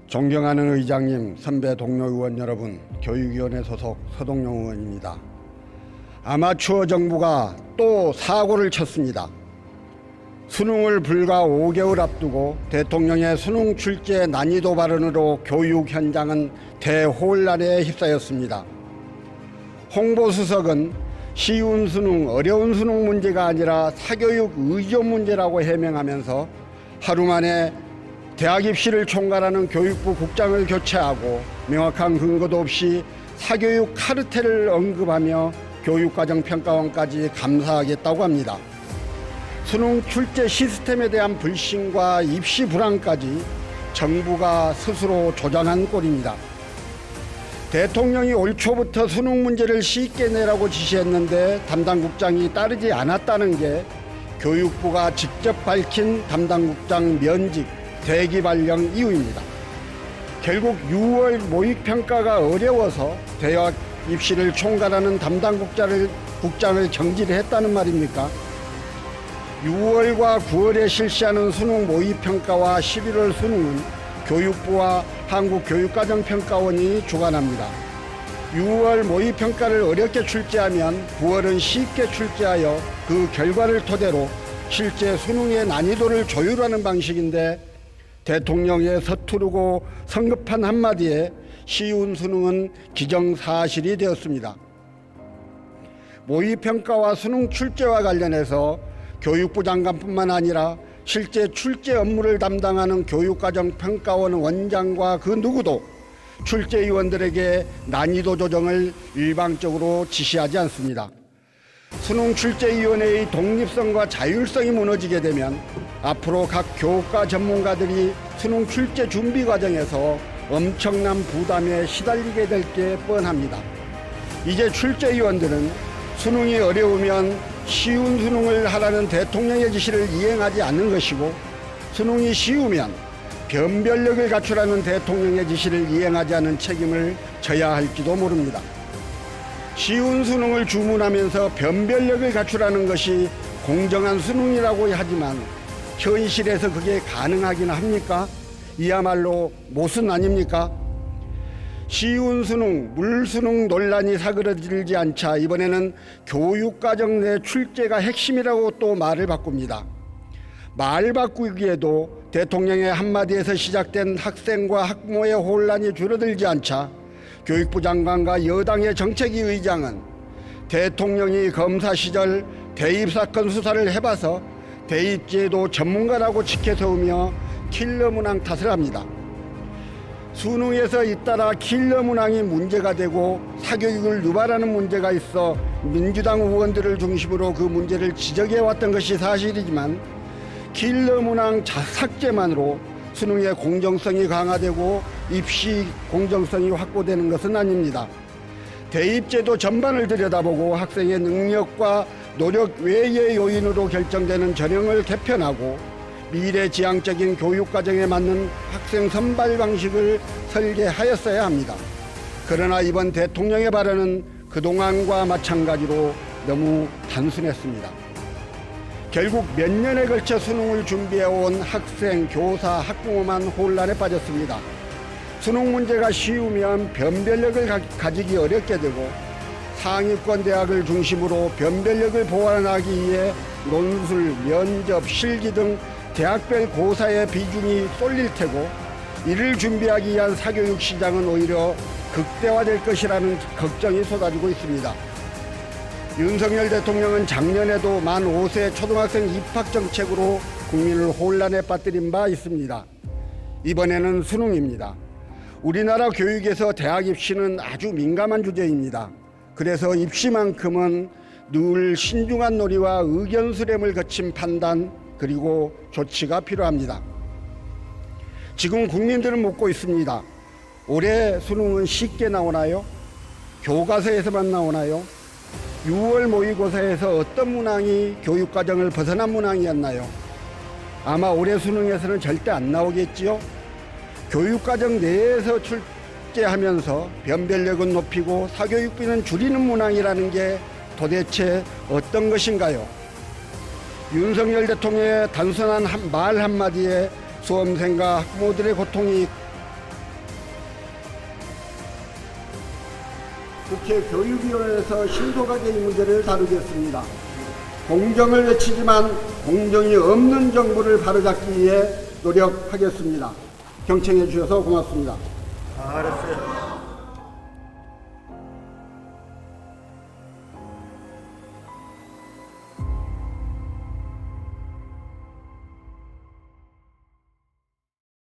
존경하는 의장님, 선배 동료 의원 여러분, 교육위원회 소속 서동용 의원입니다. 아마추어 정부가 또 사고를 쳤습니다. 수능을 불과 5개월 앞두고 대통령의 수능 출제 난이도 발언으로 교육 현장은 대혼란에 휩싸였습니다. 홍보수석은 쉬운 수능, 어려운 수능 문제가 아니라 사교육 의존 문제라고 해명하면서 하루 만에 대학 입시를 총괄하는 교육부 국장을 교체하고 명확한 근거도 없이 사교육 카르텔을 언급하며 교육과정평가원까지 감사하겠다고 합니다. 수능 출제 시스템에 대한 불신과 입시 불안까지 정부가 스스로 조장한 꼴입니다. 대통령이 올 초부터 수능 문제를 쉽게 내라고 지시했는데 담당국장이 따르지 않았다는 게 교육부가 직접 밝힌 담당국장 면직 대기 발령 이유입니다. 결국 6월 모의평가가 어려워서 대학 입시를 총괄하는 담당국장을 경질했다는 말입니까? 6월과 9월에 실시하는 수능 모의평가와 11월 수능은 교육부와 한국교육과정평가원이 주관합니다. 6월 모의평가를 어렵게 출제하면 9월은 쉽게 출제하여 그 결과를 토대로 실제 수능의 난이도를 조율하는 방식인데 대통령의 서투르고 성급한 한마디에 쉬운 수능은 기정사실이 되었습니다. 모의평가와 수능 출제와 관련해서 교육부 장관뿐만 아니라 실제 출제 업무를 담당하는 교육과정평가원 원장과 그 누구도 출제위원들에게 난이도 조정을 일방적으로 지시하지 않습니다. 수능 출제위원회의 독립성과 자율성이 무너지게 되면 앞으로 각 교과 전문가들이 수능 출제 준비 과정에서 엄청난 부담에 시달리게 될 게 뻔합니다. 이제 출제위원들은 수능이 어려우면 쉬운 수능을 하라는 대통령의 지시를 이행하지 않는 것이고 수능이 쉬우면 변별력을 갖추라는 대통령의 지시를 이행하지 않은 책임을 져야 할지도 모릅니다. 쉬운 수능을 주문하면서 변별력을 갖추라는 것이 공정한 수능이라고 하지만 현실에서 그게 가능하긴 합니까? 이야말로 모순 아닙니까? 쉬운 수능, 물수능 논란이 사그러들지 않자 이번에는 교육과정 내 출제가 핵심이라고 또 말을 바꿉니다. 말 바꾸기에도 대통령의 한마디에서 시작된 학생과 학부모의 혼란이 줄어들지 않자 교육부 장관과 여당의 정책위 의장은 대통령이 검사 시절 대입사건 수사를 해봐서 대입제도 전문가라고 지켜세우며 킬러 문항 탓을 합니다. 수능에서 잇따라 킬러 문항이 문제가 되고 사교육을 유발하는 문제가 있어 민주당 의원들을 중심으로 그 문제를 지적해왔던 것이 사실이지만 킬러 문항 삭제만으로 수능의 공정성이 강화되고 입시 공정성이 확보되는 것은 아닙니다. 대입제도 전반을 들여다보고 학생의 능력과 노력 외의 요인으로 결정되는 전형을 개편하고 미래지향적인 교육과정에 맞는 학생 선발 방식을 설계하였어야 합니다. 그러나 이번 대통령의 발언은 그동안과 마찬가지로 너무 단순했습니다. 결국 몇 년에 걸쳐 수능을 준비해온 학생, 교사, 학부모만 혼란에 빠졌습니다. 수능 문제가 쉬우면 변별력을 가지기 어렵게 되고 상위권 대학을 중심으로 변별력을 보완하기 위해 논술, 면접, 실기 등 대학별 고사의 비중이 쏠릴 테고 이를 준비하기 위한 사교육 시장은 오히려 극대화될 것이라는 걱정이 쏟아지고 있습니다. 윤석열 대통령은 작년에도 만 5세 초등학생 입학 정책으로 국민을 혼란에 빠뜨린 바 있습니다. 이번에는 수능입니다. 우리나라 교육에서 대학 입시는 아주 민감한 주제입니다. 그래서 입시만큼은 늘 신중한 논의와 의견 수렴을 거친 판단 그리고 조치가 필요합니다. 지금 국민들은 묻고 있습니다. 올해 수능은 쉽게 나오나요? 교과서에서만 나오나요? 6월 모의고사에서 어떤 문항이 교육과정을 벗어난 문항이었나요? 아마 올해 수능에서는 절대 안 나오겠지요? 교육과정 내에서 출제하면서 변별력은 높이고 사교육비는 줄이는 문항이라는 게 도대체 어떤 것인가요? 윤석열 대통령의 단순한 말 한마디에 수험생과 학부모들의 고통이 국회 교육위원회에서 신속하게 이 문제를 다루겠습니다. 공정을 외치지만 공정이 없는 정부를 바로잡기 위해 노력하겠습니다. 경청해 주셔서 고맙습니다. 알았어요.